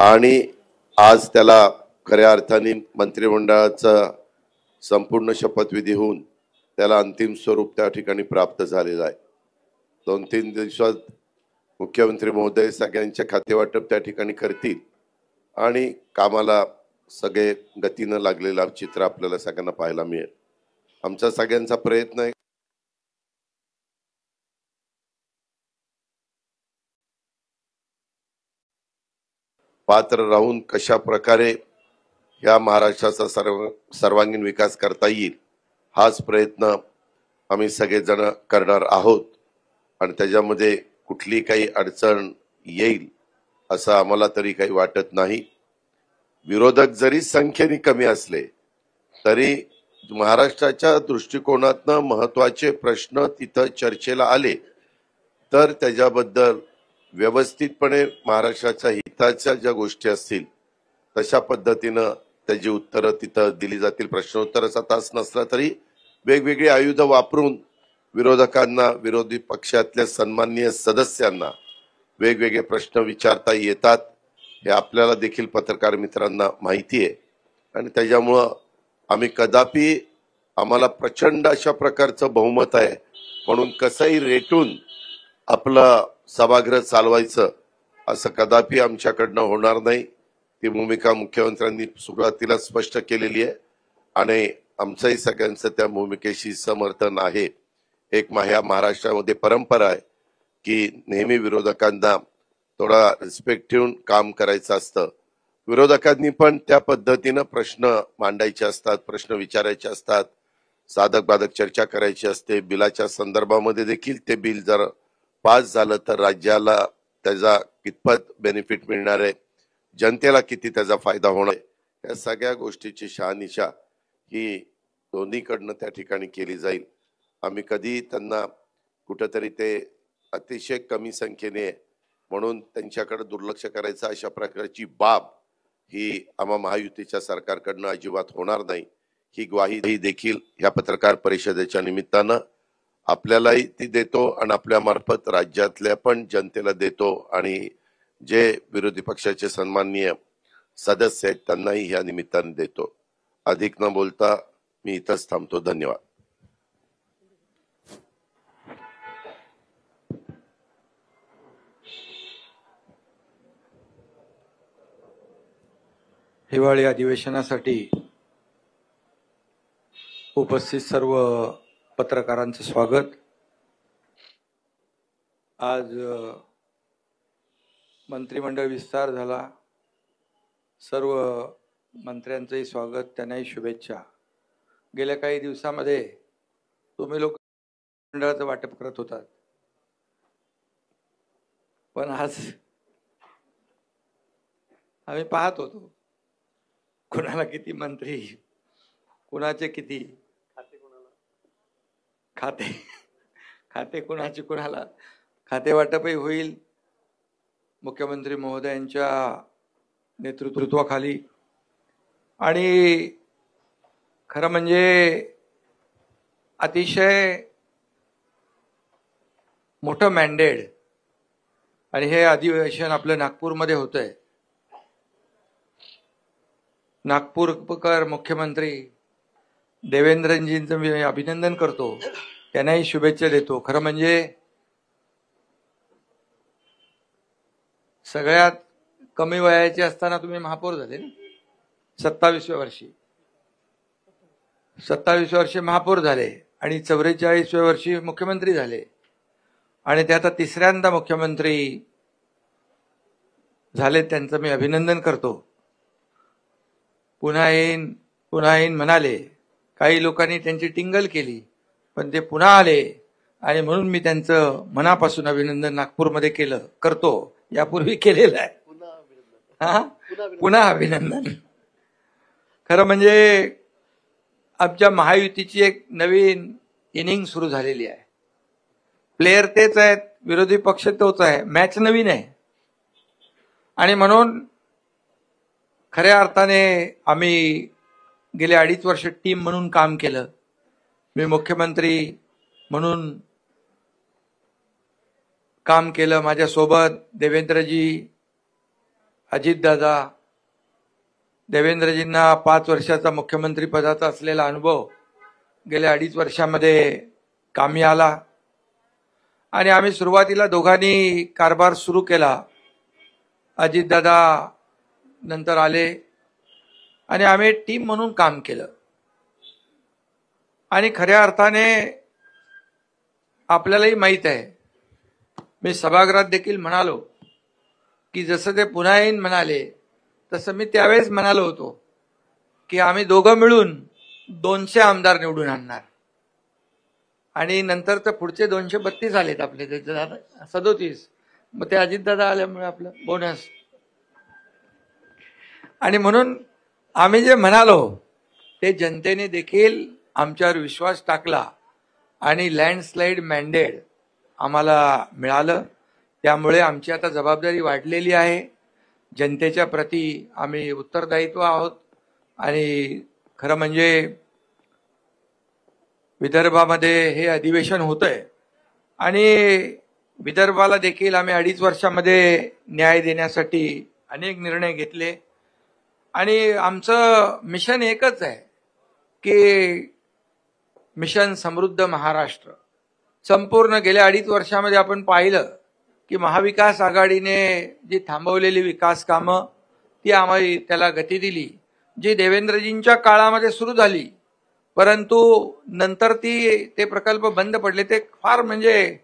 आणि आज त्याला खऱ्या अर्थाने मंत्रिमंडळाचा संपूर्ण शपथविधी होऊन त्याला अंतिम स्वरूप त्या ठिकाणी प्राप्त झालेलं आहे। 2-3 दिवसात मुख्यमंत्री महोदय सगळ्यांचे खाते वाटप त्या ठिकाणी करतील आणि कामाला सगळे गतीनं लागलेलं चित्र आपल्याला सगळ्यांना पाहायला मिळेल। आमचा सगळ्यांचा प्रयत्न आहे पात्र राहून कशा प्रकारे या महाराष्ट्राचा सर्वांगीण विकास करता येईल हाच प्रयत्न आम्ही सगळेजण करणार आहोत आणि त्याच्यामध्ये कुठली काही अडचण येईल असं आम्हाला तरी काही वाटत नाही। विरोधक जरी संख्येने कमी असले तरी महाराष्ट्राच्या दृष्टिकोनातनं महत्त्वाचे प्रश्न तिथं चर्चेला आले तर त्याच्याबद्दल व्यवस्थितपणे महाराष्ट्राच्या हिताच्या ज्या गोष्टी असतील तशा पद्धतीनं त्याची उत्तरं तिथं दिली जातील। प्रश्नोत्तराचा तास नसला तरी वेगवेगळी आयुध वापरून विरोधकांना विरोधी पक्षातल्या सन्माननीय सदस्यांना वेगवेगळे प्रश्न विचारता येतात हे आपल्याला देखील पत्रकार मित्रांना माहिती आहे आणि त्याच्यामुळं आम्ही कदापि आम्हाला प्रचंड अशा प्रकारचं बहुमत आहे म्हणून कसंही रेटून आपलं सभागृह चालवायचं असं कदापि आमच्याकडनं होणार नाही। ती भूमिका मुख्यमंत्र्यांनी सुरुवातीला स्पष्ट केलेली आहे आणि आमचंही सगळ्यांचं त्या भूमिकेशी समर्थन आहे। एक महाराष्ट्रामध्ये परंपरा आहे की नेहमी विरोधकांना थोडा रिस्पेक्ट ठेवून काम करायचं असतं। विरोधकांनी पण त्या पद्धतीनं प्रश्न मांडायचे असतात, प्रश्न विचारायचे असतात, साधक बाधक चर्चा करायची असते। बिलाच्या संदर्भामध्ये देखील ते बिल जर पास झालं तर राज्याला त्याचा कितपत बेनिफिट मिळणार आहे, जनतेला किती त्याचा फायदा होणार आहे, या सगळ्या गोष्टीची शहानिशा ही दोन्हीकडनं त्या ठिकाणी केली जाईल। आम्ही कधी त्यांना कुठेतरी ते अतिशय कमी संख्येने म्हणून त्यांच्याकडे दुर्लक्ष करायचं अशा प्रकारची बाब ही आम्हा महायुतीच्या सरकारकडनं अजिबात होणार नाही। ही ग्वाही देखील या पत्रकार परिषदेच्या निमित्तानं आपल्यालाही ती देतो आणि आपल्या मार्फत राज्यातल्या पण जनतेला देतो आणि जे विरोधी पक्षाचे सन्माननीय सदस्य आहेत त्यांनाही या निमित्ताने देतो। अधिक न बोलता मी इथंच थांबतो। धन्यवाद। हिवाळी अधिवेशनासाठी उपस्थित सर्व पत्रकारांचं स्वागत। आज मंत्रिमंडळ विस्तार झाला, सर्व मंत्र्यांचंही स्वागत, त्यांनाही शुभेच्छा। गेल्या काही दिवसामध्ये तुम्ही लोक मंडळाचं वाटप करत होतात पण आज आम्ही पाहत होतो कुणाला किती मंत्री, कुणाचे किती खाते कुणाचे कुणाला खाते वाटपही होईल मुख्यमंत्री महोदयांच्या नेतृत्वाखाली। आणि खरं म्हणजे अतिशय मोठं मॅन्डेट आणि हे अधिवेशन आपलं नागपूरमध्ये होतंय। नागपूरकर मुख्यमंत्री देवेंद्रजींचं मी अभिनंदन करतो, त्यांनाही शुभेच्छा देतो। खरं म्हणजे सगळ्यात कमी वयाचे असताना तुम्ही महापौर झाले ना, 27व्या वर्षी महापौर झाले आणि 44व्या वर्षी मुख्यमंत्री झाले आणि ते आता तिसऱ्यांदा मुख्यमंत्री झाले, त्यांचं मी अभिनंदन करतो। पुन्हा येईन म्हणाले, काही लोकांनी त्यांची टिंगल केली पण ते पुन्हा आले आणि म्हणून मी त्यांचं मनापासून अभिनंदन नागपूरमध्ये करतो, यापूर्वी केलेलं आहे। पुन्हा अभिनंदन। खरं म्हणजे आमच्या महायुतीची एक नवीन इनिंग सुरू झालेली आहे। प्लेयर तेच आहेत, विरोधी पक्ष तोच आहे, मॅच नवीन आहे आणि म्हणून खऱ्या अर्थाने आम्ही गेले 2.5 वर्ष टीम म्हणून काम केलं। मी मुख्यमंत्री म्हणून काम केलं, माझ्यासोबत देवेंद्रजी अजितदादा, देवेंद्रजींना 5 वर्षाचा मुख्यमंत्री पदाचा असलेला अनुभव गेल्या 2.5 वर्षामध्ये कामी आला आणि आम्ही सुरुवातीला दोघांनी कारभार सुरू केला. अजितदादा नंतर आले आणि आम्ही टीम म्हणून काम केलं आणि खऱ्या अर्थाने आपल्यालाही माहित आहे, मी सभागृहात देखील म्हणालो की जसं ते पुन्हा येईन म्हणाले तसं मी त्यावेळेस म्हणालो होतो की आम्ही दोघं मिळून 200 आमदार निवडून आणणार आणि नंतर तर पुढचे 232 आलेत आपले, 37. मग ते अजितदादा आल्यामुळे आपलं बोनस. आणि म्हणून आम्ही जे म्हणालो ते जनतेने देखील आमच्यावर विश्वास टाकला आणि लँडस्लाईड मॅन्डेट आम्हाला मिळालं. त्यामुळे आमची आता जबाबदारी वाढलेली आहे. जनतेच्या प्रती आम्ही उत्तरदायित्व आहोत आणि खरं म्हणजे विदर्भामध्ये हे अधिवेशन होतंय आणि विदर्भाला देखील आम्ही 2.5 वर्षामध्ये न्याय देण्यासाठी अनेक निर्णय घेतले आणि आमचं मिशन एकच आहे की मिशन समृद्ध महाराष्ट्र. संपूर्ण गेल्या 2.5 वर्षामध्ये आपण पाहिलं की महाविकास आघाडीने जी थांबवलेली विकास कामं ती आम्ही त्याला गती दिली, जी देवेंद्रजींच्या काळामध्ये सुरू झाली परंतु नंतर ते प्रकल्प बंद पडले. ते फार म्हणजे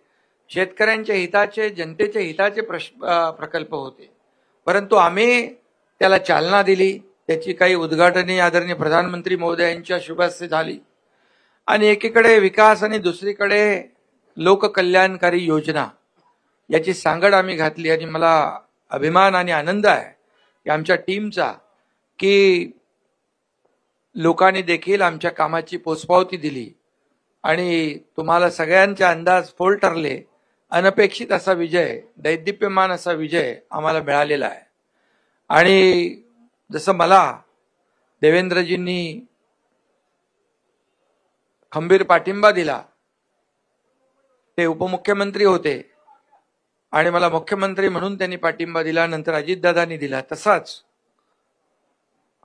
शेतकऱ्यांच्या हिताचे, जनतेच्या हिताचे प्रकल्प होते, परंतु आम्ही त्याला चालना दिली. त्याची काही उद्घाटने आदरणीय प्रधानमंत्री महोदयांच्या शुभ हस्ते झाली आणि एकीकडे विकास आणि दुसरीकडे लोककल्याणकारी योजना याची सांगड आम्ही घातली. आणि मला अभिमान आणि आनंद आहे की आमच्या टीमचा की लोकांनी देखील आमच्या कामाची पोचपावती दिली आणि तुम्हाला सगळ्यांचे अंदाज फोल ठरले. अनपेक्षित असा विजय, दैदिप्यमान असा विजय आम्हाला मिळालेला आहे. आणि जसं मला देवेंद्रजींनी खंबीर पाठिंबा दिला, ते उपमुख्यमंत्री होते आणि मला मुख्यमंत्री म्हणून त्यांनी पाठिंबा दिला, नंतर अजितदादांनी दिला, तसाच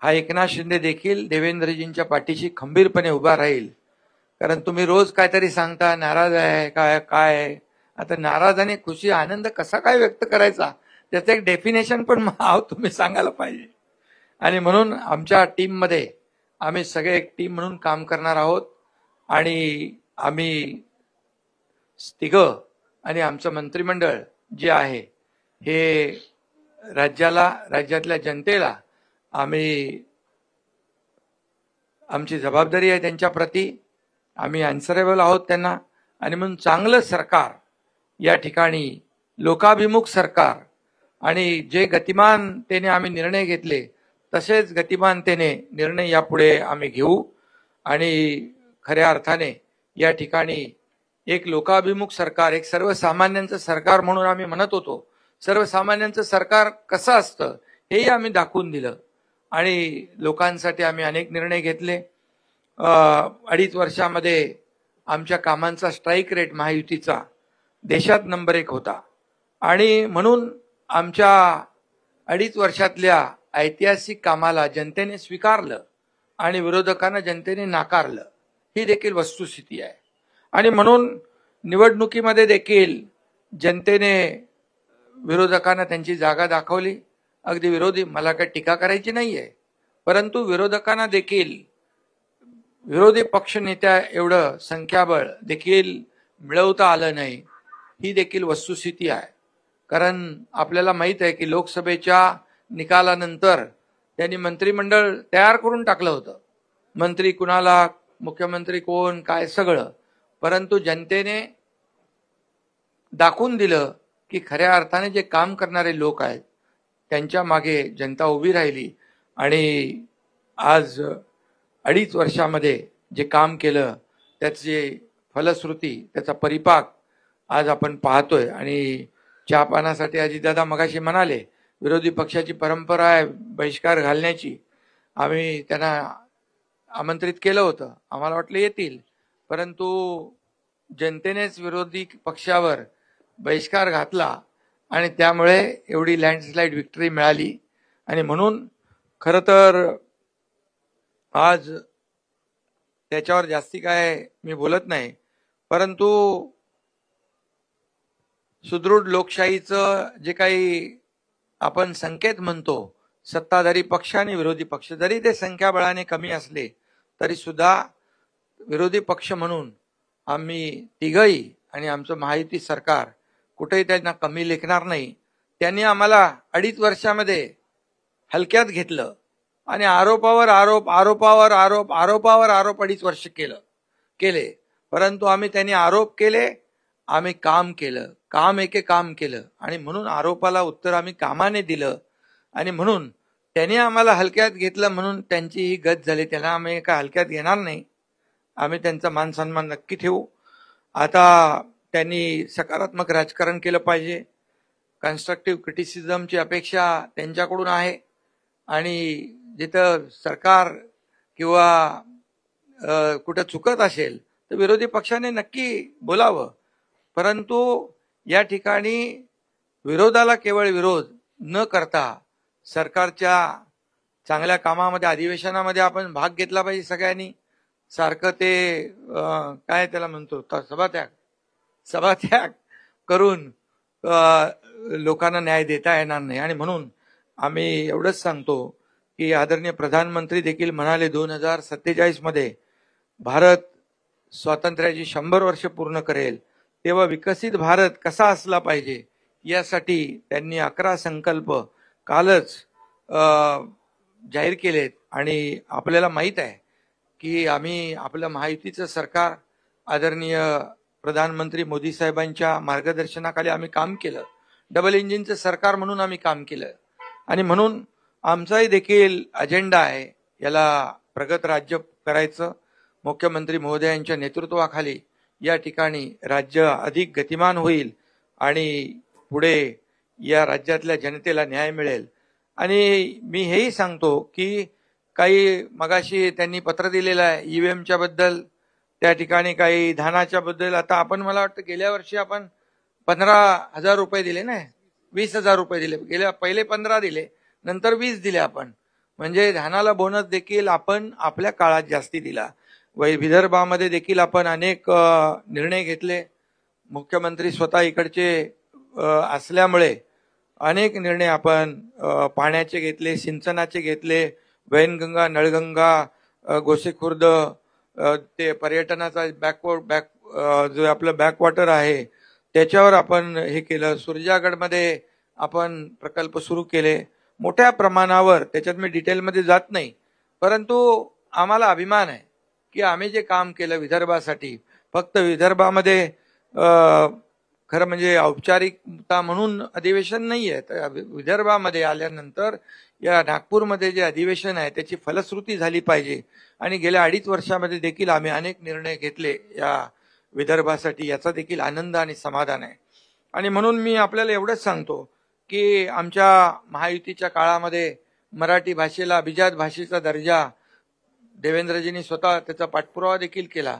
हा एकनाथ शिंदे देखील देवेंद्रजींच्या पाठीशी खंबीरपणे उभा राहील. कारण तुम्ही रोज काहीतरी सांगता, नाराज आहे काय. आता नाराज आणि खुशी, आनंद कसा काय व्यक्त करायचा त्याचं एक डेफिनेशन पण तुम्ही सांगायला पाहिजे. आणि म्हणून आमच्या टीममध्ये आम्ही सगळे एक टीम म्हणून काम करणार आहोत आणि आम्ही तिघं आणि आमचं मंत्रिमंडळ जे आहे हे राज्यातल्या जनतेला आम्ही, आमची जबाबदारी आहे त्यांच्या प्रती, आम्ही अनसरेबल आहोत त्यांना. आणि म्हणून चांगलं सरकार या ठिकाणी, लोकाभिमुख सरकार आणि जे गतिमानतेने आम्ही निर्णय घेतले तसेच गतिमानतेने निर्णय यापुढे आम्ही घेऊ. आणि खऱ्या अर्थाने या ठिकाणी एक लोकाभिमुख सरकार, एक सर्वसामान्यांचं सरकार म्हणून आम्ही म्हणत होतो. सर्वसामान्यांचं सरकार कसं असतं हेही आम्ही दाखवून दिलं आणि लोकांसाठी आम्ही अनेक निर्णय घेतले. 2.5 वर्षामध्ये आमच्या कामांचा स्ट्राईक रेट महायुतीचा देशात नंबर 1 होता आणि म्हणून आमच्या 2.5 वर्षातल्या ऐतिहासिक कामाला जनतेने स्वीकारलं आणि विरोधकांना जनतेने नाकारलं, ही देखील वस्तुस्थिती आहे. आणि म्हणून निवडणुकीमध्ये देखील जनतेने विरोधकांना त्यांची जागा दाखवली. अगदी विरोधी, मला काही टीका करायची नाहीये, परंतु विरोधकांना देखील विरोधी पक्षनेत्या एवढं संख्याबळ देखील मिळवता आलं नाही, ही देखील वस्तुस्थिती आहे. कारण आपल्याला माहित आहे की लोकसभेच्या निकालानंतर त्यांनी मंत्रिमंडळ तयार करून टाकलं होतं, मंत्री कुणाला, मुख्यमंत्री कोण, काय सगळं. परंतु जनतेने दाखवून दिलं की खऱ्या अर्थाने जे काम करणारे लोक आहेत त्यांच्या मागे जनता उभी राहिली आणि आज 2.5 वर्षामध्ये जे काम केलं त्याची फलश्रुती, त्याचा परिपाक आज आपण पाहतोय. आणि चहापानासाठी अजितदादा मगाशी म्हणाले विरोधी पक्षाची परंपरा आहे बहिष्कार घालण्याची. आम्ही त्यांना आमंत्रित केलं होतं, आम्हाला वाटलं येतील, परंतु जनतेनेच विरोधी पक्षावर बहिष्कार घातला आणि त्यामुळे एवढी लँडस्लाईड विक्ट्री मिळाली. आणि म्हणून खरं तर आज त्याच्यावर जास्ती काय मी बोलत नाही, परंतु सुदृढ लोकशाहीचं जे काही आपण संकेत म्हणतो, सत्ताधारी पक्ष आणि विरोधी पक्ष जरी ते संख्याबळाने कमी असले तरी सुद्धा विरोधी पक्ष म्हणून आम्ही तिघही आणि आमचं महायुती सरकार कुठेही त्यांना कमी लेखणार नाही. त्यांनी आम्हाला 2.5 वर्षामध्ये हलक्यात घेतलं आणि आरोपावर आरोप आरोपावर आरोप आरोपावर आरोप 2.5 वर्ष केले. परंतु त्यांनी आरोप केले, आम्ही काम केलं, काम एके काम केलं आणि म्हणून आरोपाला उत्तर आम्ही कामाने दिलं. आणि म्हणून त्यांनी आम्हाला हलक्यात घेतलं म्हणून त्यांची ही गत झाली. त्यांना आम्ही काय हलक्यात घेणार नाही. आम्ही त्यांचा मान सन्मान नक्की ठेवू. आता त्यांनी सकारात्मक राजकारण केलं पाहिजे. कन्स्ट्रक्टिव्ह क्रिटिसिझमची अपेक्षा त्यांच्याकडून आहे आणि जिथं सरकार किंवा कुठं चुकत असेल तर विरोधी पक्षाने नक्की बोलावं. परंतु या ठिकाणी विरोधाला केवळ विरोध न करता सरकारच्या चांगल्या कामामध्ये अधिवेशनामध्ये आपण भाग घेतला पाहिजे सगळ्यांनी. सारखं ते काय त्याला म्हणतो सभात्याग करून लोकांना न्याय देता येणार नाही. आणि म्हणून आम्ही एवढंच सांगतो की आदरणीय प्रधानमंत्री देखील म्हणाले 2047 मध्ये भारत स्वातंत्र्याची 100 वर्ष पूर्ण करेल, तेव्हा विकसित भारत कसा असला पाहिजे यासाठी त्यांनी 11 संकल्प कालच जाहीर केलेत. आणि आपल्याला माहित आहे की आम्ही आपलं महायुतीचं सरकार आदरणीय प्रधानमंत्री मोदी साहेबांच्या मार्गदर्शनाखाली आम्ही काम केलं. डबल इंजिनचं सरकार म्हणून आम्ही काम केलं आणि म्हणून आमचाही देखील अजेंडा आहे याला प्रगत राज्य करायचं. मुख्यमंत्री महोदयांच्या नेतृत्वाखाली या ठिकाणी राज्य अधिक गतिमान होईल आणि पुढे या राज्यातल्या जनतेला न्याय मिळेल. आणि मी हेही सांगतो की काही मगाशी त्यांनी पत्र दिलेलं आहे ईव्हीएमच्या बद्दल, त्या ठिकाणी काही धानाच्या बद्दल. आता आपण मला वाटतं गेल्या वर्षी आपण 15,000 रुपये दिले ना, 20,000 रुपये दिले. पहिले 15 दिले, नंतर 20 दिले आपण. म्हणजे धानाला बोनस देखील आपण आपल्या काळात जास्ती दिला. विदर्भामध्ये देखील आपण अनेक निर्णय घेतले. मुख्यमंत्री स्वतः इकडचे असल्यामुळे अनेक निर्णय आपण पाण्याचे घेतले, सिंचनाचे घेतले, वैनगंगा, नळगंगा, गोसेखुर्द, ते पर्यटनाचा जो आपलं बॅकवॉटर आहे त्याच्यावर आपण हे केलं. सुरजागडमध्ये आपण प्रकल्प सुरू केले मोठ्या प्रमाणावर. त्याच्यात मी डिटेलमध्ये जात नाही, परंतु आम्हाला अभिमान आहे की आम्ही जे काम केलं विदर्भासाठी, फक्त विदर्भामध्ये खरं म्हणजे औपचारिकता म्हणून अधिवेशन नाही आहे, तर विदर्भामध्ये आल्यानंतर या नागपूरमध्ये जे अधिवेशन आहे त्याची फलश्रुती झाली पाहिजे. आणि गेल्या 2.5 वर्षामध्ये देखील आम्ही अनेक निर्णय घेतले या विदर्भासाठी, याचा देखील आनंद आणि समाधान आहे. आणि म्हणून मी आपल्याला एवढंच सांगतो की आमच्या महायुतीच्या काळामध्ये मराठी भाषेला अभिजात भाषेचा दर्जा देवेंद्रजींनी स्वतः त्याचा पाठपुरावा देखील केला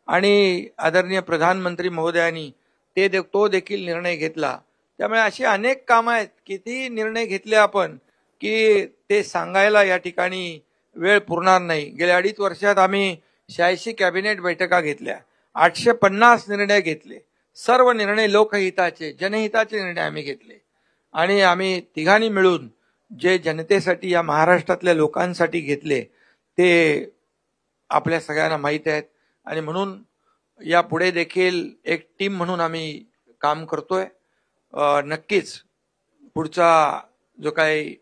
आणि आदरणीय प्रधानमंत्री महोदयांनी तो देखील निर्णय घेतला. त्यामुळे अशी अनेक कामं आहेत, किती निर्णय घेतले आपण की ते सांगायला या ठिकाणी वेळ पुरणार नाही. गेल्या 2.5 वर्षात आम्ही 86 कॅबिनेट बैठका घेतल्या, 850 निर्णय घेतले. सर्व निर्णय लोकहिताचे, जनहिताचे निर्णय आम्ही घेतले आणि आम्ही तिघांनी मिळून जे जनतेसाठी या महाराष्ट्रातल्या लोकांसाठी घेतले ते आपल्या सगळ्यांना माहीत आहेत. आणि म्हणून या पुढे देखील एक टीम म्हणून आम्ही काम करतोय. नक्कीच पुढचा जो काही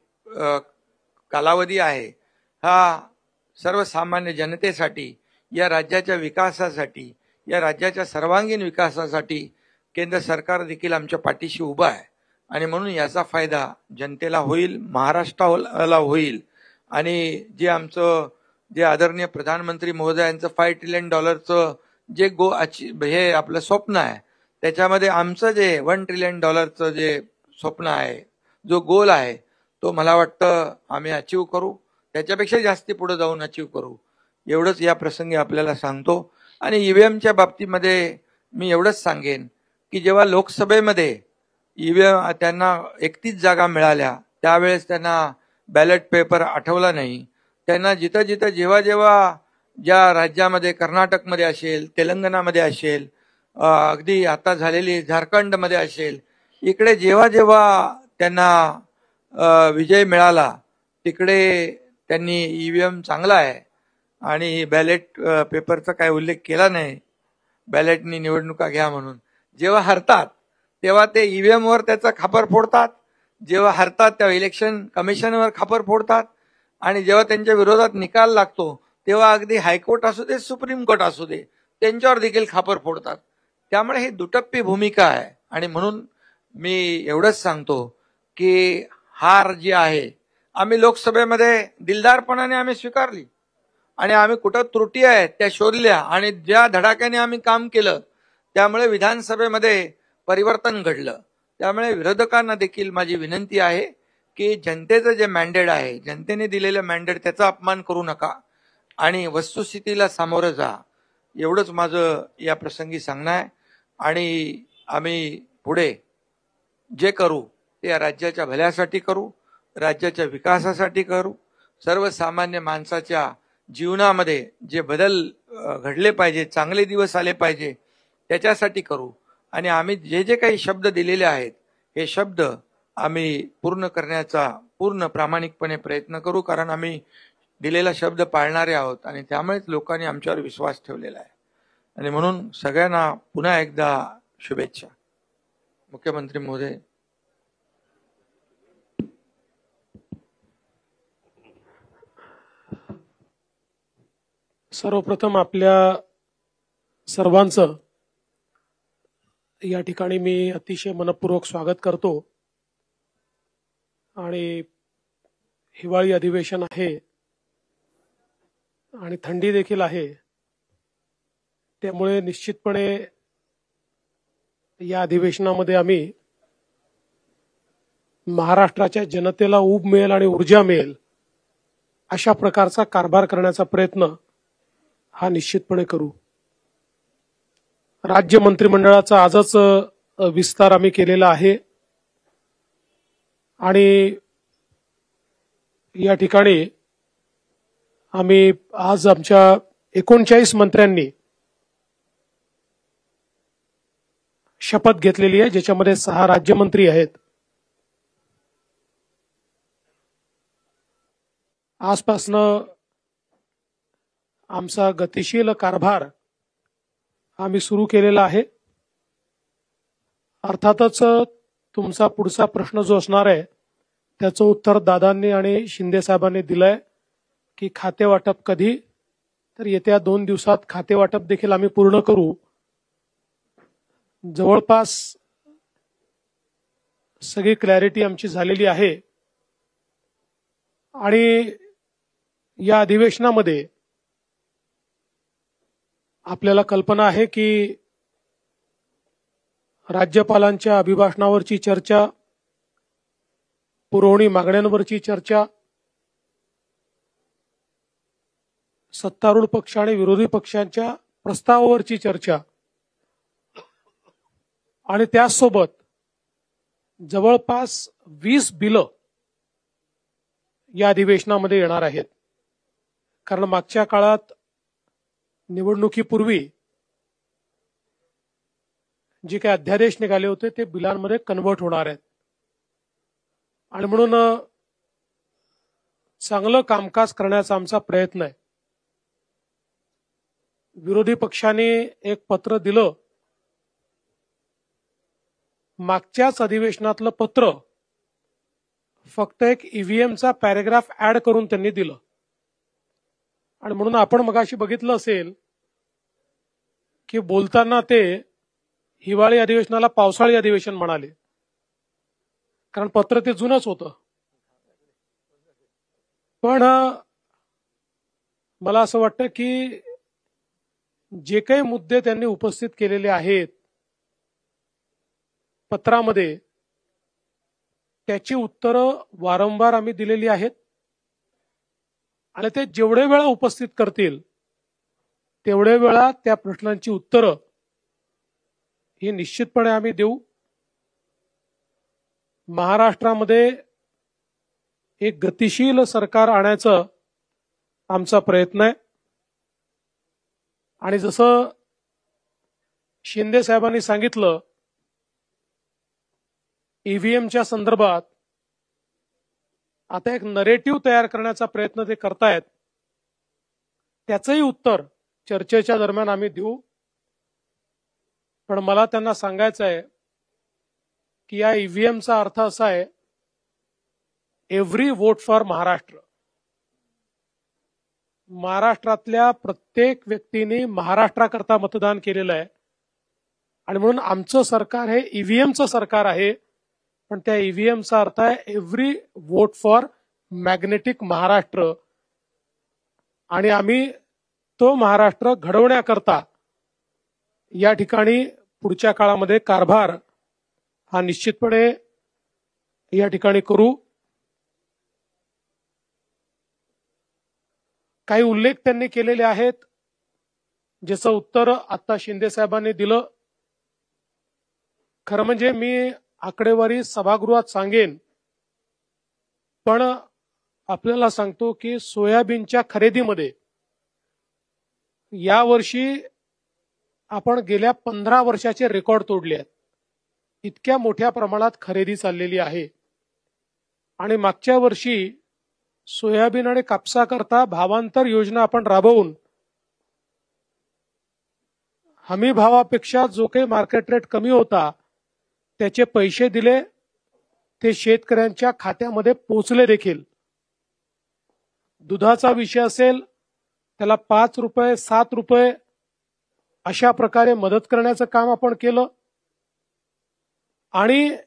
कालावधी आहे हा सर्वसामान्य जनतेसाठी, या राज्याच्या विकासासाठी, या राज्याच्या सर्वांगीण विकासासाठी केंद्र सरकार देखील आमच्या पाठीशी उभं आहे. आणि म्हणून याचा फायदा जनतेला होईल, महाराष्ट्राला होईल. आणि जे आदरणीय प्रधानमंत्री महोदयांचं $5 ट्रिलियन जे हे आपलं स्वप्न आहे, त्याच्यामध्ये आमचं जे $1 ट्रिलियन जे स्वप्न आहे, जो गोल आहे, तो मला वाटतं आम्ही अचीव करू. त्याच्यापेक्षा जास्ती पुढे जाऊन अचीव करू, एवढंच या प्रसंगी आपल्याला सांगतो. आणि ईव्हीएमच्या बाबतीमध्ये मी एवढंच सांगेन की जेव्हा लोकसभेमध्ये ईव्हीएम त्यांना 31 जागा मिळाल्या त्यावेळेस त्यांना बॅलेट पेपर आठवला नाही त्यांना जिथं जिथं जेव्हा जेव्हा ज्या राज्यामध्ये कर्नाटकमध्ये असेल, तेलंगणामध्ये असेल, अगदी आता झालेली झारखंडमध्ये असेल, इकडे जेव्हा जेव्हा त्यांना विजय मिळाला तिकडे त्यांनी ईव्हीएम चांगला आहे आणि बॅलेट पेपरचा काय उल्लेख केला नाही, बॅलेटनी निवडणुका घ्या म्हणून. जेव्हा हरतात तेव्हा ते ईव्हीएम वर त्याचा खापर फोडतात, जेव्हा हरतात तेव्हा इलेक्शन कमिशनवर खापर फोडतात, आणि जेव्हा त्यांच्या विरोधात निकाल लागतो तेव्हा अगदी हायकोर्ट असू दे, सुप्रीम कोर्ट असू दे, त्यांच्यावर देखील खापर फोडतात. त्यामुळे ही दुटप्पी भूमिका आहे. आणि म्हणून मी एवढंच सांगतो की हार जी आहे आम्ही लोकसभेमध्ये दिलदारपणाने आम्ही स्वीकारली आणि आम्ही कुठं त्रुटी आहेत त्या शोधल्या आणि ज्या धडाक्याने आम्ही काम केलं त्यामुळे विधानसभेमध्ये परिवर्तन घडलं. त्यामुळे विरोधकांना देखील माझी विनंती आहे की जनतेचं जे मॅन्डेट आहे, जनतेने दिलेलं मॅन्डेट, त्याचा अपमान करू नका आणि वस्तुस्थितीला सामोरं जा. एवढंच माझं या प्रसंगी सांगणं आहे. आणि आम्ही पुढे जे करू ते या राज्याच्या भल्यासाठी करू, राज्याच्या विकासासाठी करू, सर्वसामान्य माणसाच्या जीवनामध्ये जे बदल घडले पाहिजे, चांगले दिवस आले पाहिजे, त्याच्यासाठी करू. आणि आम्ही जे जे काही शब्द दिलेले आहेत हे शब्द आम्ही पूर्ण करण्याचा पूर्ण प्रामाणिकपणे प्रयत्न करू, कारण आम्ही दिलेला शब्द पाळणारे आहोत आणि त्यामुळेच लोकांनी आमच्यावर विश्वास ठेवलेला आहे. आणि म्हणून सगळ्यांना पुन्हा एकदा शुभेच्छा. मुख्यमंत्री महोदय. सर्वप्रथम आपल्या सर्वांचं या ठिकाणी मी अतिशय मनपूर्वक स्वागत करतो. आणि हिवाळी अधिवेशन आहे आणि थंडी देखील आहे, त्यामुळे निश्चितपणे या अधिवेशनामध्ये आम्ही महाराष्ट्राच्या जनतेला ऊब मिळेल आणि ऊर्जा मिळेल अशा प्रकारचा कारभार करण्याचा प्रयत्न हा निश्चितपणे करू. राज्य मंत्रिमंडळाचा आजच विस्तार आम्ही केलेला आहे आणि या ठिकाणी आम्ही आज आमच्या 39 मंत्र्यांनी शपथ घेतलेली आहे, ज्याच्यामध्ये 6 राज्यमंत्री आहेत. आजपासनं आमचा गतिशील कारभार आम्ही सुरू केलेला आहे. अर्थातच तुमचा पुढचा प्रश्न जो असणार आहे त्याचं उत्तर दादांनी आणि शिंदे साहेबांनी दिलंय की खाते वाटप कधी, तर येत्या 2 दिवसात खाते वाटप देखील आम्ही पूर्ण करू. जवळपास सगळी क्लॅरिटी आमची झालेली आहे आणि या अधिवेशनामध्ये आपल्याला कल्पना आहे की राज्यपालांच्या अभिभाषणावरची चर्चा, पुरवणी मागण्यांवरची चर्चा, सत्तारूढ पक्ष आणि विरोधी पक्षांच्या प्रस्तावावरची चर्चा आणि त्याचसोबत जवळपास 20 बिलं या अधिवेशनामध्ये येणार आहेत. कारण मागच्या काळात निवडणुकीपूर्वी जे काही अध्यादेश निघाले होते ते बिलांमध्ये कन्व्हर्ट होणार आहेत आणि म्हणून चांगलं कामकाज करण्याचा आमचा प्रयत्न आहे. विरोधी पक्षाने एक पत्र दिलं, मागच्याच अधिवेशनातलं पत्र फक्त एक ईव्हीएमचा पॅरेग्राफ ऍड करून त्यांनी दिलं आणि म्हणून आपण मगाशी बघितलं असेल की बोलताना ते हिवाळी अधिवेशनाला पावसाळी अधिवेशन म्हणाले, कारण पत्र ते जुनच होतं. पण मला असं वाटतं की जे काही मुद्दे त्यांनी उपस्थित केलेले आहेत पत्रामध्ये, त्याची उत्तरं वारंवार आम्ही दिलेली आहेत आणि ते जेवढे वेळा उपस्थित करतील तेवढे वेळा त्या प्रश्नांची उत्तरं ही निश्चितपणे आम्ही देऊ. महाराष्ट्रामध्ये एक गतिशील सरकार आणायचं आमचा प्रयत्न आहे. आणि जसं शिंदे साहेबांनी सांगितलं, ईव्हीएमच्या संदर्भात आता एक नरेटिव्ह तयार करण्याचा प्रयत्न ते करतायत. त्याचंही उत्तर चर्चेच्या दरम्यान आम्ही देऊ. पण मला त्यांना सांगायचं आहे की या ईव्हीएमचा अर्थ असा आहे, एव्हरी वोट फॉर महाराष्ट्र. महाराष्ट्रातल्या प्रत्येक व्यक्तीने महाराष्ट्राकरता मतदान केलेलं आहे आणि म्हणून आमचं सरकार हे ईव्हीएमचं सरकार आहे. पण त्या ईव्हीएमचा अर्थ आहे every vote for magnetic Maharashtra. आणि आम्ही तो महाराष्ट्र घडवण्याकरता या ठिकाणी पुढच्या काळामध्ये कारभार हा निश्चितपणे या ठिकाणी करू. काही उल्लेख त्यांनी केलेले आहेत, ज्याचं उत्तर आता शिंदे साहेबांनी दिलं. खरं म्हणजे मी आकडेवारी सभागृहात सांगेन, पण आपल्याला सांगतो की सोयाबीनच्या खरेदीमध्ये यावर्षी आपण गेल्या 15 वर्षाचे रेकॉर्ड तोडले आहेत. इतक्या मोठ्या प्रमाणात खरेदी चाललेली आहे. आणि मागच्या वर्षी सोयाबीन आणि कापसाकरता भावांतर योजना आपण राबवून हमी भावापेक्षा जो काही मार्केट रेट कमी होता त्याचे पैसे दिले, ते शेतकऱ्यांच्या खात्यामध्ये पोहोचले देखील. दुधाचा विषय असेल, त्याला 5 रुपये 7 रुपये अशा प्रकारे मदत करण्याचं काम आपण केलं. आणि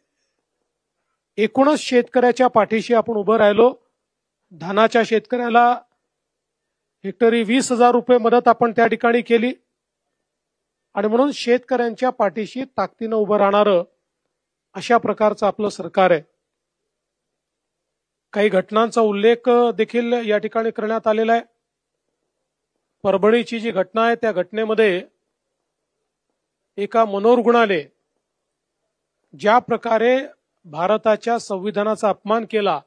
एकूणच शेतकऱ्याच्या पाठीशी आपण उभं राहिलो. धानाच्या शेतकऱ्याला हेक्टरी 20,000 रुपये मदत आपण त्या ठिकाणी केली. आणि म्हणून शेतकऱ्यांच्या पाठीशी ताकदीनं उभं राहणारं अशा प्रकारचं आपलं सरकार आहे. काही घटनांचा उल्लेख देखील या ठिकाणी करण्यात आलेला आहे. परभणीची जी घटना आहे, त्या घटनेमध्ये एका मनोरुग्णाने ज्या प्रकारे भारताच्या संविधानाचा अपमान केला,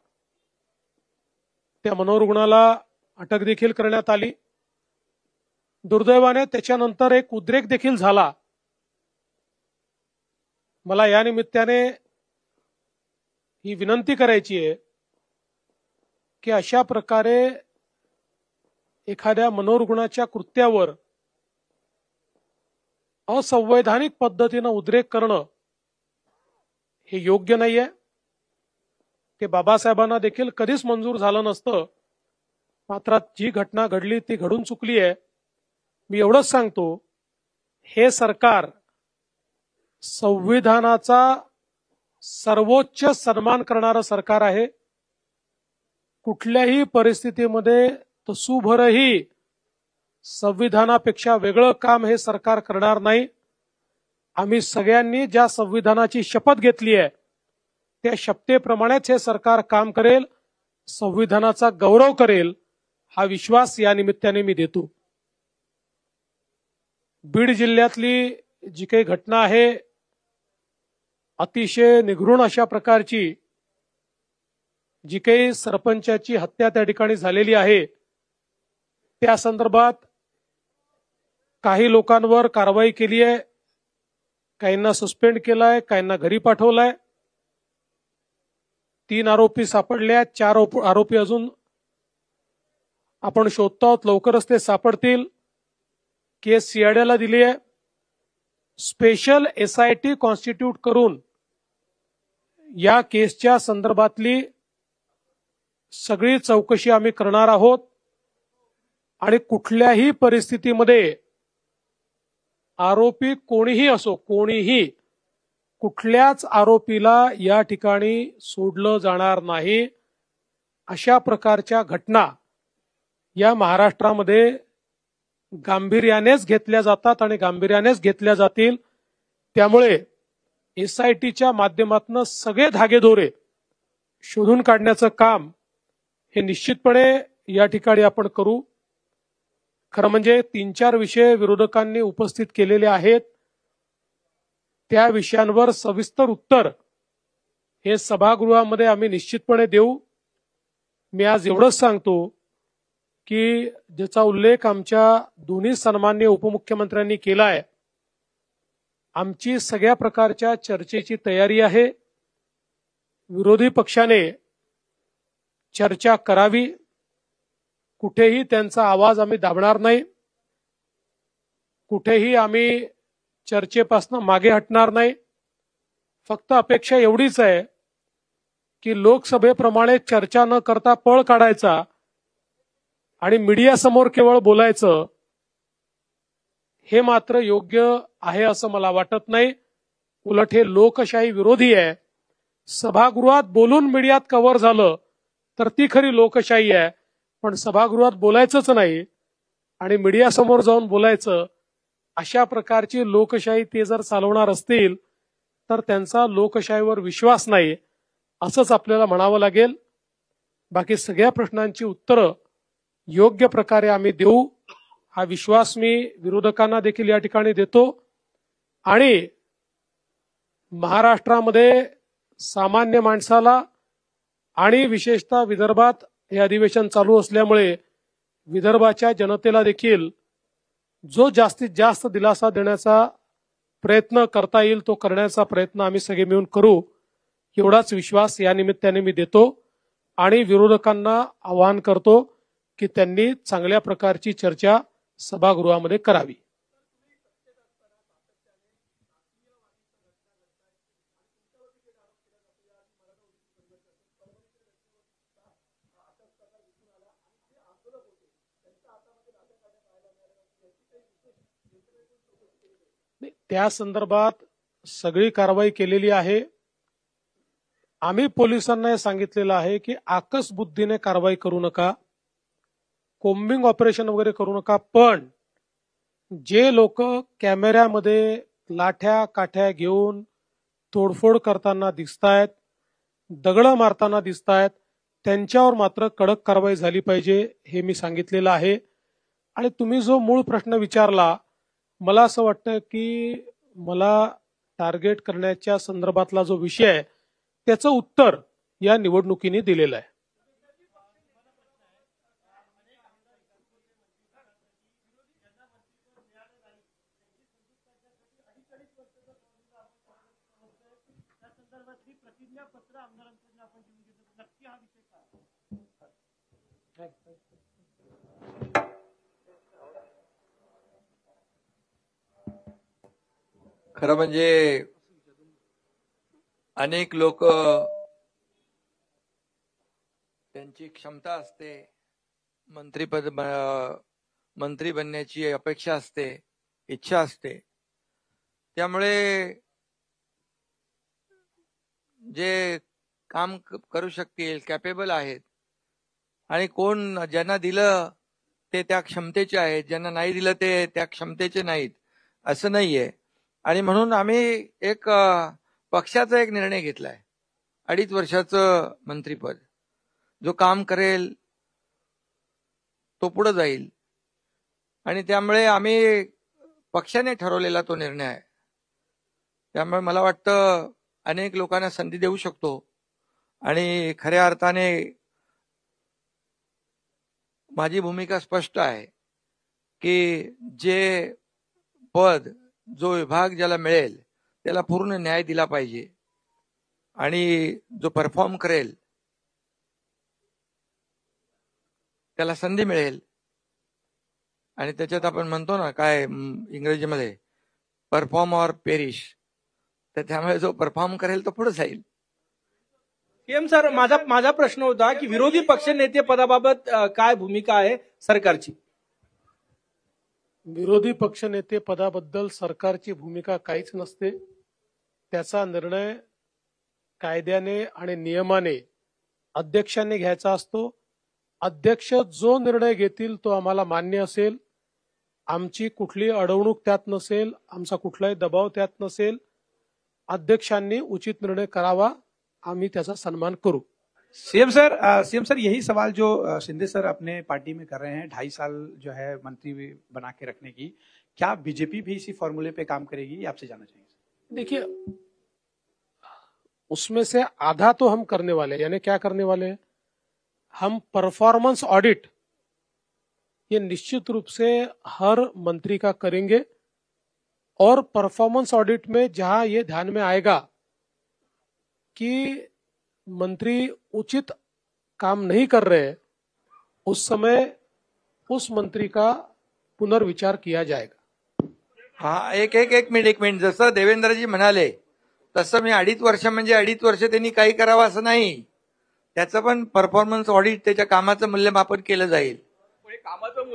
त्या मनोरुग्णाला अटक देखील करण्यात आली. दुर्दैवाने त्याच्यानंतर एक उद्रेक देखील झाला. मला या निमित्ताने ही विनंती करायची आहे की अशा प्रकारे एखाद्या मनोरुग्णाच्या कृत्यावर असंवैधानिक पद्धतीनं उद्रेक करणं हे योग्य नाहीये. ते बाबासाहेबांना देखील कधीच मंजूर झालं नसतं. मात्र जी घटना घडली ती घडून चुकली आहे. मी एवढंच सांगतो, हे सरकार संविधानाचा सर्वोच्च सन्मान करणारं सरकार आहे. कुठल्याही परिस्थितीमध्ये तसूभरही संविधानापेक्षा वेगळं काम हे सरकार करणार नाही. आम्ही सगळ्यांनी ज्या संविधानाची शपथ घेतली आहे त्या शपथेप्रमाणेच हे सरकार काम करेल, संविधानाचा गौरव करेल, हा विश्वास या निमित्ताने मी देतो. बीड जिल्ह्यातली जी काही घटना आहे, अतिशय निघृण अशा प्रकारची जी काही सरपंचाची हत्या त्या ठिकाणी झालेली आहे, त्या संदर्भात काही लोकांवर कारवाई केली आहे, काहींना सस्पेंड केलाय, काहींना घरी पाठवलाय. 3 आरोपी सापडले आहेत, 4 आरोपी अजून आपण शोधतो आहोत. लवकरच ते सापडतील. केस सीआयडीला दिली आहे. स्पेशल SIT कॉन्स्टिट्यूट करून या केसच्या संदर्भातली सगळी चौकशी आम्ही करणार आहोत. आणि कुठल्याही परिस्थितीमध्ये आरोपी कोणीही असो, कोणीही कुठल्याच आरोपीला या ठिकाणी सोडलं जाणार नाही. अशा प्रकारच्या घटना या महाराष्ट्रामध्ये गांभीर्यानेच घेतल्या जातात आणि गांभीर्यानेच घेतल्या जातील. त्यामुळे SITच्या माध्यमातून सगळे धागेदोरे शोधून काढण्याचं काम हे निश्चितपणे या ठिकाणी आपण करू. खरं म्हणजे 3-4 विषय विरोधकांनी उपस्थित केलेले आहेत. त्या विषयांवर सविस्तर उत्तर हे सभागृहामध्ये आम्ही निश्चितपणे देऊ. मी आज एवढंच सांगतो की ज्याचा उल्लेख आमच्या दोन्ही सन्माननीय उपमुख्यमंत्र्यांनी केला आहे, आमची सगळ्या प्रकारच्या चर्चेची तयारी आहे. विरोधी पक्षाने चर्चा करावी, कुठेही त्यांचा आवाज आम्ही दाबणार नाही, कुठेही आम्ही चर्चेपासून मागे हटणार नाही. फक्त अपेक्षा एवढीच आहे की लोकसभेप्रमाणे चर्चा न करता पळ काढायचा आणि मीडियासमोर केवळ बोलायचं, हे मात्र योग्य आहे असं मला वाटत नाही. उलट हे लोकशाही विरोधी आहे. सभागृहात बोलून मीडियात कव्हर झालं तर ती खरी लोकशाही आहे, पण सभागृहात बोलायचंच नाही आणि मीडियासमोर जाऊन बोलायचं, अशा प्रकारची लोकशाही ते जर चालवणार असतील तर त्यांचा लोकशाहीवर विश्वास नाही असंच आपल्याला म्हणावं लागेल. बाकी सगळ्या प्रश्नांची उत्तरं योग्य प्रकारे आम्ही देऊ, हा विश्वास मी विरोधकांना देखील या ठिकाणी देतो. आणि महाराष्ट्रामध्ये सामान्य माणसाला आणि विशेषतः विदर्भात हे अधिवेशन चालू असल्यामुळे विदर्भाच्या जनतेला देखील जो जास्तीत जास्त दिलासा देण्याचा प्रयत्न करता येईल तो करण्याचा प्रयत्न आम्ही सगळे मिळून करू, एवढाच विश्वास या निमित्ताने मी देतो. आणि विरोधकांना आवाहन करतो की त्यांनी चांगल्या प्रकारची चर्चा सभागृहामध्ये करावी. त्या संदर्भात सगळी कारवाई केलेली आहे. आम्ही पोलिसांना हे सांगितलेलं आहे की आकस बुद्धीने कारवाई करू नका, कोम्बिंग ऑपरेशन वगैरे करू नका, पण जे लोक कॅमेऱ्यामध्ये लाठ्या काठ्या घेऊन तोडफोड करताना दिसतायत, दगड मारताना दिसतायत, त्यांच्यावर मात्र कडक कारवाई झाली पाहिजे, हे मी सांगितलेलं आहे. आणि तुम्ही जो मूळ प्रश्न विचारला, मला असं वाटतं की मला टार्गेट करण्याच्या संदर्भातला जो विषय आहे त्याचं उत्तर या निवडणुकीने दिलेलं आहे. खरं म्हणजे अनेक लोक त्यांची क्षमता असते, मंत्री बनण्याची अपेक्षा असते, इच्छा असते, त्यामुळे जे काम करू शकतील, कॅपेबल आहेत, आणि कोण ज्यांना दिलं ते त्या क्षमतेचे आहेत, ज्यांना नाही दिलं ते त्या क्षमतेचे नाहीत, असं नाहीये. आणि म्हणून आम्ही एक पक्षाचा एक निर्णय घेतलाय, 2.5 वर्षाचं मंत्रीपद. जो काम करेल तो पुढे जाईल, आणि त्यामुळे आम्ही पक्षाने ठरवलेला तो निर्णय आहे. त्यामुळे मला वाटतं अनेक लोकांना संधी देऊ शकतो. आणि खऱ्या अर्थाने माझी भूमिका स्पष्ट आहे की जे पद, जो विभाग ज्याला मिळेल त्याला पूर्ण न्याय दिला पाहिजे, आणि जो परफॉर्म करेल त्याला संधी मिळेल. आणि त्याच्यात आपण म्हणतो ना काय इंग्रजीमध्ये, परफॉर्म ऑर पेरिश. तर त्यामुळे जो परफॉर्म करेल तो पुढे जाईल. सीएम सर, माझा प्रश्न होता की विरोधी पक्षनेते पदाबाबत काय भूमिका आहे सरकारची? विरोधी पक्षनेते पदाबद्दल सरकारची भूमिका काहीच नसते. त्याचा निर्णय कायद्याने आणि नियमाने अध्यक्षांनी घ्यायचा असतो. अध्यक्ष जो निर्णय घेतील तो आम्हाला मान्य असेल. आमची कुठली अडवणूक त्यात नसेल, आमचा कुठलाही दबाव त्यात नसेल. अध्यक्षांनी उचित निर्णय करावा, आम्ही त्याचा सन्मान करू. सीएम सर यही सवाल जो शिंदे सर अपने पार्टी में कर रहे हैं, 2.5 साल जो है मंत्री बना के रखने की, क्या बीजेपी भी इसी फॉर्मूले पे काम करेगी, ये आपसे जानना चाहिए? देखिए, उसमें से आधा तो हम करने वाले हैं. यानी क्या करने वाले हैं? हम परफॉर्मेंस ऑडिट ये निश्चित रूप से हर मंत्री का करेंगे और परफॉर्मेंस ऑडिट में जहां ये ध्यान में आएगा कि मंत्री उचित काम नहीं कर रहे हैं, उस समय उस मंत्री का पुनर्विचार किया जाएगा. हा एक मिनिट जसं देवेंद्रजी म्हणाले तसं मी 2.5 वर्ष म्हणजे 2.5 वर्ष त्यांनी काही करावं असं नाही. त्याचं पण परफॉर्मन्स ऑडिट त्याच्या कामाचं मूल्यमापन केलं जाईल. कामाचं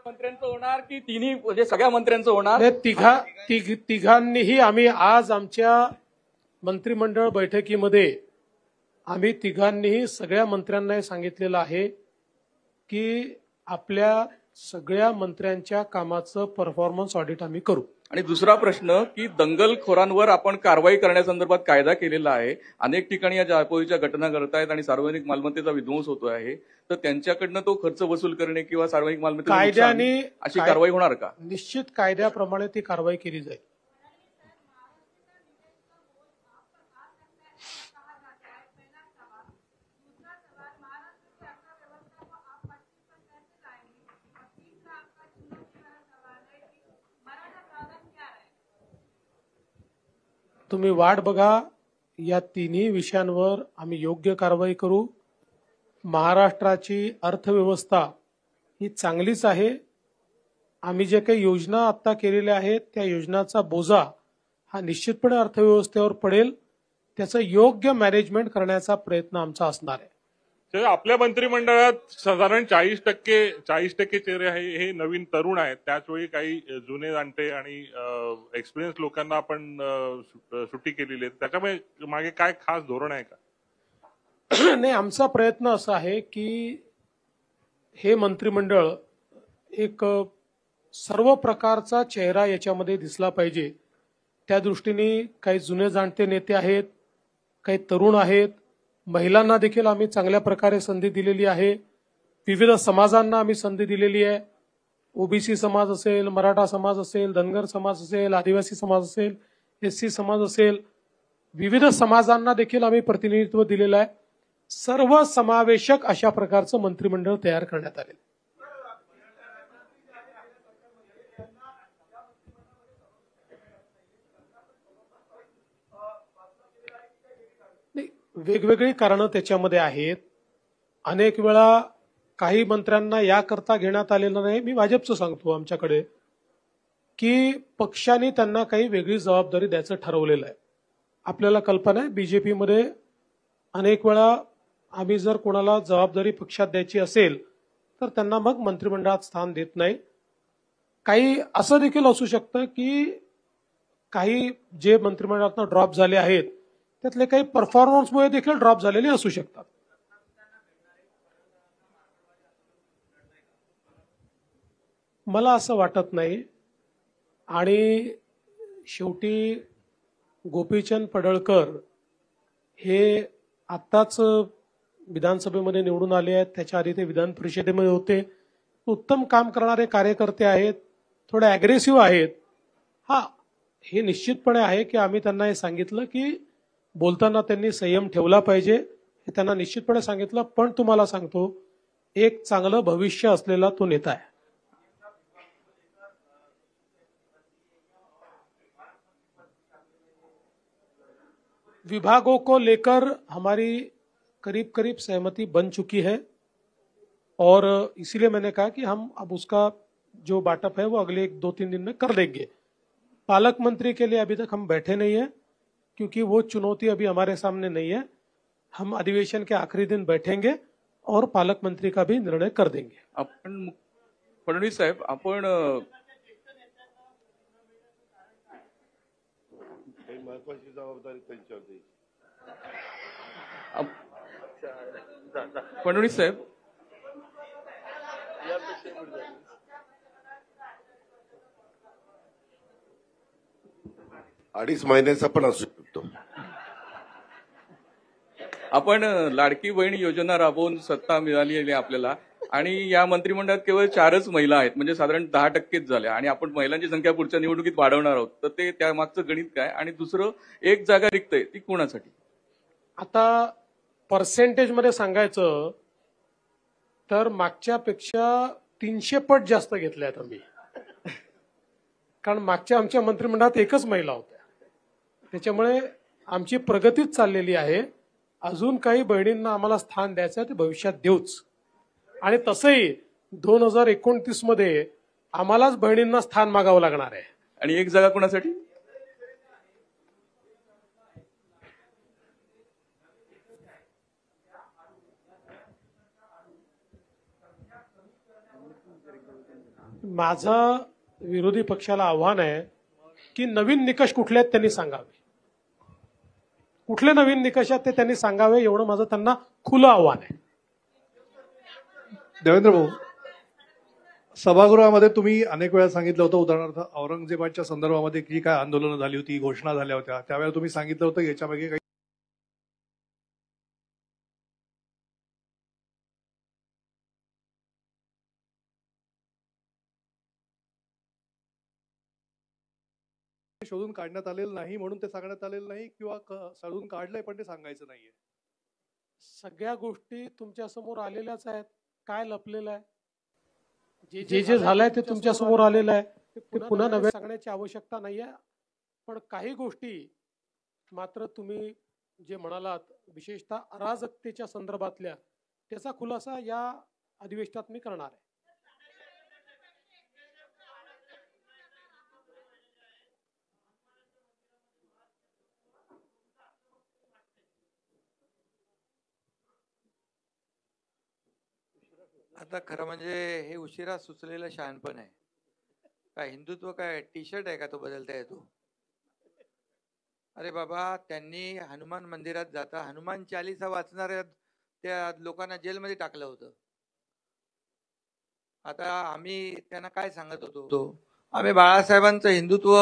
मंत्र्यांचं होणार की तिन्ही म्हणजे सगळ्या मंत्र्यांचं होणार? तिघांनीही आम्ही आज आमच्या मंत्रिमंडळ बैठकीमध्ये आम्ही तिघांनीही सगळ्या मंत्र्यांना हे सांगितलेलं आहे की आपल्या सगळ्या मंत्र्यांच्या कामाचं परफॉर्मन्स ऑडिट आम्ही करू. आणि दुसरा प्रश्न की दंगलखोरांवर आपण कारवाई करण्यासंदर्भात कायदा केलेला आहे. अनेक ठिकाणी या जाळपोळीच्या घटना घडत आहेत आणि सार्वजनिक मालमत्तेचा विध्वंस होतो आहे, तर त्यांच्याकडनं तो खर्च वसूल करणे किंवा सार्वजनिक मालमत्तेचं नुकसान अशी कारवाई होणार का? निश्चित कायद्याप्रमाणे ती कारवाई केली जाईल. तुम्ही वाट बघा, या तिन्ही विषयांवर आम्ही योग्य कारवाई करू. महाराष्ट्राची अर्थव्यवस्था ही चांगलीच आहे. आम्ही जे काही योजना आता केलेल्या आहेत त्या योजनाचा बोजा हा निश्चितपणे अर्थव्यवस्थेवर पडेल. त्याचं योग्य मॅनेजमेंट करण्याचा प्रयत्न आमचा असणार आहे. आपल्या मंत्रिमंडळात साधारण 40% चेहरे हे नवीन तरुण आहेत. त्याचवेळी काही जुने जाणते आणि एक्सपिरियन्स लोकांना आपण सुट्टी केलेली आहे. त्याच्यामुळे मागे काय खास धोरण आहे का? नाही, आमचा प्रयत्न असा आहे की हे मंत्रिमंडळ एक सर्व प्रकारचा चेहरा याच्यामध्ये दिसला पाहिजे. त्या दृष्टीने काही जुने जाणते नेते आहेत, काही तरुण आहेत, महिलांना देखील आम्ही चांगल्या प्रकारे संधी दिलेली आहे. विविध समाजांना आम्ही संधी दिलेली आहे. ओबीसी समाज असेल, मराठा समाज असेल, धनगर समाज असेल, आदिवासी समाज असेल, एससी समाज असेल, विविध समाजांना देखील आम्ही प्रतिनिधित्व दिलेलं आहे. सर्व समावेशक अशा प्रकारचं मंत्रिमंडळ तयार करण्यात आले. वेगवेगळी कारणं त्याच्यामध्ये आहेत. अनेक वेळा काही मंत्र्यांना याकरता घेण्यात आलेलं नाही. मी भाजपचं सांगतो आमच्याकडे की पक्षाने त्यांना काही वेगळी जबाबदारी द्यायचं ठरवलेलं आहे. आपल्याला कल्पना आहे बीजेपीमध्ये अनेक वेळा आम्ही जर कोणाला जबाबदारी पक्षात द्यायची असेल तर त्यांना मग मंत्रिमंडळात स्थान देत नाही. काही असं देखील असू शकतं की काही जे मंत्रिमंडळातून ड्रॉप झाले आहेत त्यातले काही परफॉर्मन्समुळे देखील ड्रॉप झालेले असू शकतात. मला असं वाटत नाही. आणि शेवटी गोपीचंद पडळकर हे आत्ताच विधानसभेमध्ये निवडून आले आहेत. त्याच्या आधी ते विधान परिषदेमध्ये होते. उत्तम काम करणारे कार्यकर्ते आहेत, थोडे अग्रेसिव्ह आहेत. हे निश्चितपणे आहे की आम्ही त्यांना हे सांगितलं की बोलताना त्यांनी संयम ठेवला पाहिजे, हे त्यांना निश्चितपणे सांगितलं. पण तुम्हाला सांगतो, एक चांगलं भविष्य असलेला तो नेता आहे. विभागों को लेकर हमारी करीब करीब सहमति बन चुकी है और इसीलिए मैंने कहा कि हम अब उसका जो बांटअप है वो अगले 1-2-3 दिन में कर देंगे. पालक मंत्री के लिए अभी तक हम बैठे नहीं है क्योंकि वो चुनौती अभी हमारे सामने नहीं है. हम अधिवेशन के आखिरी दिन बैठेंगे और पालक मंत्री का भी निर्णय कर देंगे. आपण फडणवीस साहेब, आपण महत्वाची जबाबदारी त्यांच्यावर द्यायची. फडणवीस साहेब, अडीच महिन्याचा पण असू शकतो. आपण लाडकी बहीण योजना राबवून सत्ता मिळाली आहे आपल्याला आणि या मंत्रिमंडळात केवळ 4च महिला आहेत, म्हणजे साधारण 10%च झाल्या आणि आपण महिलांची संख्या पुढच्या निवडणुकीत वाढवणार आहोत. तर ते त्यामागचं गणित काय? आणि दुसरं, एक जागा रिक्त आहे ती कोणासाठी? आता पर्सेंटेजमध्ये सांगायचं तर मागच्यापेक्षा 300 पट जास्त घेतल्या आहेत आम्ही, कारण मागच्या आमच्या मंत्रिमंडळात एकच महिला होत्या. त्याच्यामुळे आमची प्रगतीच चाललेली आहे. अजून काही बहिणींना आम्हाला स्थान द्यायचं ते भविष्यात देऊच. आणि तसंही 2029 मध्ये आम्हालाच बहिणींना स्थान मागावं लागणार आहे. आणि एक जागा कोणासाठी? माझं विरोधी पक्षाला आव्हान आहे की नवीन निकष कुठले आहेत त्यांनी सांगावे. कुठले नवीन निकष आहेत ते त्यांनी सांगावे, एवढं माझं त्यांना खुलं आव्हान आहे. देवेंद्र भाऊ, सभागृहामध्ये तुम्ही अनेक वेळा सांगितलं होतं, उदाहरणार्थ औरंगजेबाच्या संदर्भामध्ये जी काय आंदोलनं झाली होती, घोषणा झाल्या होत्या, त्यावेळेला तुम्ही सांगितलं होतं याच्यामागे काही शोधून काढण्यात आलेलं नाही म्हणून ते सांगण्यात आलेलं नाही, किंवा शोधून काढलंय पण ते सांगायचं नाहीये. सगळ्या गोष्टी तुमच्या समोर आलेल्याच आहेत. काय लपलेलं आहे? जे जे झालंय ते तुमच्या समोर आलेलं आहे. ते पुन्हा नव्या सांगण्याची आवश्यकता नाहीये. पण काही गोष्टी मात्र तुम्ही जे म्हणालात, विशेषतः अराजकतेच्या संदर्भातल्या, त्याचा खुलासा या अधिवेशनात मी करणार आहे. आता खरं म्हणजे हे उशिरा सुचलेलं शहाणपण आहे. काय हिंदुत्व काय टी शर्ट आहे का तो बदलता येतो? अरे बाबा, त्यांनी हनुमान मंदिरात जाता हनुमान चालीसा वाचणाऱ्या त्या लोकांना जेलमध्ये टाकलं होतं. आता आम्ही त्यांना काय सांगत होतो? आम्ही बाळासाहेबांचं हिंदुत्व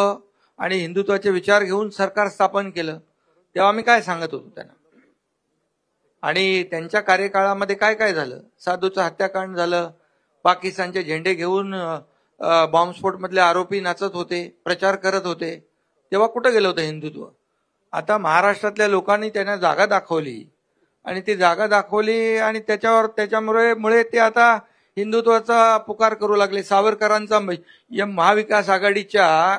आणि हिंदुत्वाचे विचार घेऊन सरकार स्थापन केलं, तेव्हा आम्ही काय सांगत होतो त्यांना? आणि त्यांच्या कार्यकाळामध्ये काय काय झालं? साधूचं हत्याकांड झालं, पाकिस्तानचे झेंडे घेऊन बॉम्बस्फोट मधले आरोपी नाचत होते, प्रचार करत होते, तेव्हा कुठं गेलं होतं हिंदुत्व? आता महाराष्ट्रातल्या लोकांनी त्यांना जागा दाखवली आणि ती जागा दाखवली आणि त्याच्यामुळे ते आता हिंदुत्वाचा पुकार करू लागले. सावरकरांचा महाविकास आघाडीच्या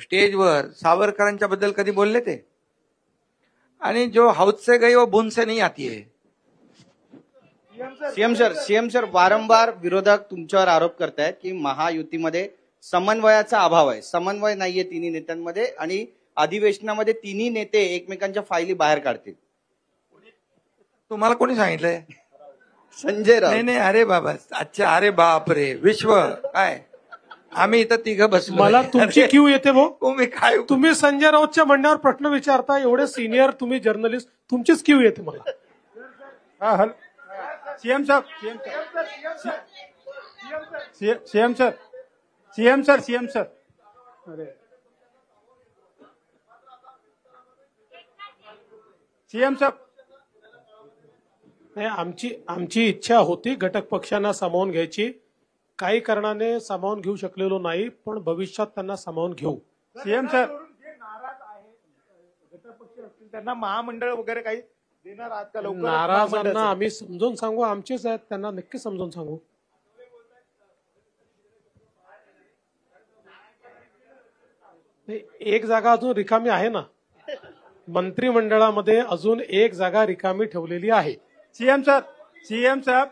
स्टेजवर सावरकरांच्या बद्दल कधी बोलले ते? आणि जो हौद से गई वो बूंद से नहीं आती है. सीएम सर वारंवार विरोधक तुमच्यावर आरोप करतायत की महायुतीमध्ये समन्वयाचा अभाव आहे, समन्वय नाहीये तिन्ही नेत्यांमध्ये, आणि अधिवेशनामध्ये तिन्ही नेते एकमेकांच्या फायली बाहेर काढतील. तुम्हाला कोणी सांगितलंय? संजय राऊत. नाही, अरे बाबा, अच्छा, अरे बाप रे, विश्व काय, आम्ही इथं तिघं बसलो. मला तुमची क्यू येते भाऊ. तुम्ही काय, तुम्ही संजय राऊतच्या म्हणण्यावर प्रश्न विचारता, एवढे सिनियर तुम्ही जर्नलिस्ट, तुमचीच क्यू येते मला. सीएम सर अरे सीएम सर, नाही, आमची इच्छा होती घटक पक्षांना सामावून घ्यायची. काही कारणाने सामावून घेऊ शकलेलो नाही, पण भविष्यात त्यांना सामावून घेऊ. सीएम सर, त्यांना महामंडळ वगैरे काही देणार आहात का? लवकर नाराजांना आम्ही समजून सांगू, आमचेच आहेत, त्यांना नक्की समजून सांगू. एक जागा अजून रिकामी आहे ना, मंत्रिमंडळामध्ये अजून एक जागा रिकामी ठेवलेली आहे. सीएम साहब,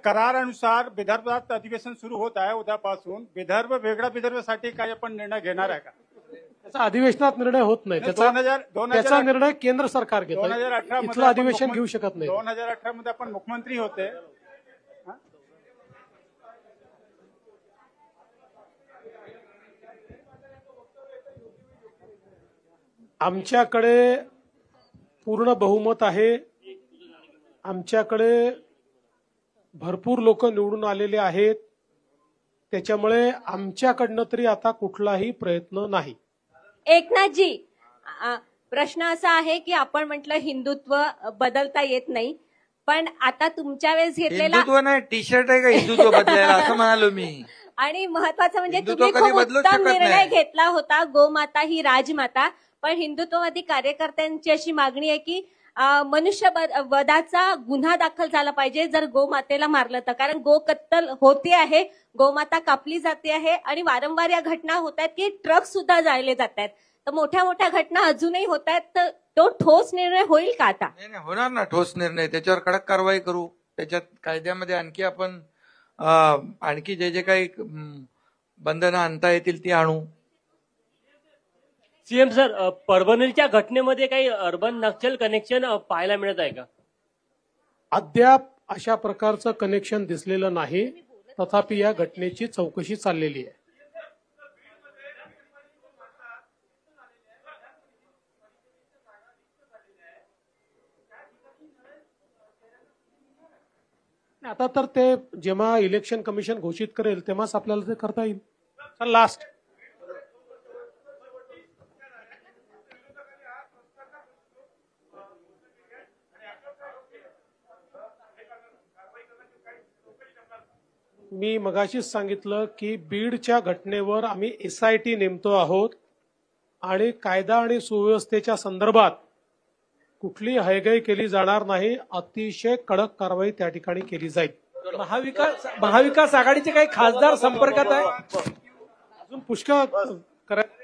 करारानुसार विदर्भात अधिवेशन सुरू होत आहे उद्यापासून. विदर्भ वेगळा विदर्भासाठी काय आपण निर्णय घेणार आहे का? त्याचा अधिवेशनात निर्णय होत नाही. त्याचा निर्णय केंद्र सरकार घेतं. 2018 इथलं अधिवेशन घेऊ शकत नाही. 2018 मध्ये आपण मुख्यमंत्री होते. आमच्याकडे पूर्ण बहुमत आहे. आमच्याकडे भरपूर लोक निवडून आलेले आहेत. त्याच्यामुळे आमच्याकडनं तरी आता कुठलाही प्रयत्न नाही. एकनाथजी, प्रश्न असा आहे की आपण म्हटलं हिंदुत्व बदलता येत नाही, पण आता तुमच्या वेळेस घेतलेला हिंदुत्व नाही, टी शर्ट आहे का हिंदुत्व बदलायला, असं म्हणालो मी. आणि महत्वाचं म्हणजे हिंदुत्व तुम्ही कधी खूप बदलूच उत्तम शकत निर्णय नाही. घेतला होता, गोमाता ही राजमाता. पण हिंदुत्ववादी कार्यकर्त्यांची अशी मागणी आहे की वधाचा गुन्हा दाखल झाला पाहिजे जर गोमातेला मारलं तर, कारण गोकत्तल होते आहे, गोमाता कापली जाते आहे आणि वारंवार या घटना होत आहेत की ट्रक सुद्धा जाळले जात आहेत. तर मोठ्या मोठ्या घटना अजूनही होत आहेत. तर तो ठोस निर्णय होईल का आता? नाही, होणार ना ठोस निर्णय. त्याच्यावर कडक कारवाई करू. त्याच्यात कायद्यामध्ये आणखी आपण आणखी जे जे काही बंधनं आणता येतील ती आणू. सीएम सर, परभणीच्या घटनेमध्ये काही अर्बन नक्षल कनेक्शन पाहायला मिळत आहे का? अद्याप अशा प्रकारचं कनेक्शन दिसलेलं नाही. तथापि या घटनेची चौकशी चाललेली आहे. आता तर ते जेव्हा इलेक्शन कमिशन घोषित करेल तेव्हाच आपल्याला ते करता येईल. तर लास्ट मी मगाशीच सांगितलं की बीडच्या घटनेवर आम्ही SIT नेमतो आहोत आणि कायदा आणि सुव्यवस्थेच्या संदर्भात कुठली हयगय केली जाणार नाही. अतिशय कडक कारवाई त्या ठिकाणी केली जाईल. महाविकास आघाडीचे काही खासदार संपर्कात आहे? अजून पुष्कळ करायचं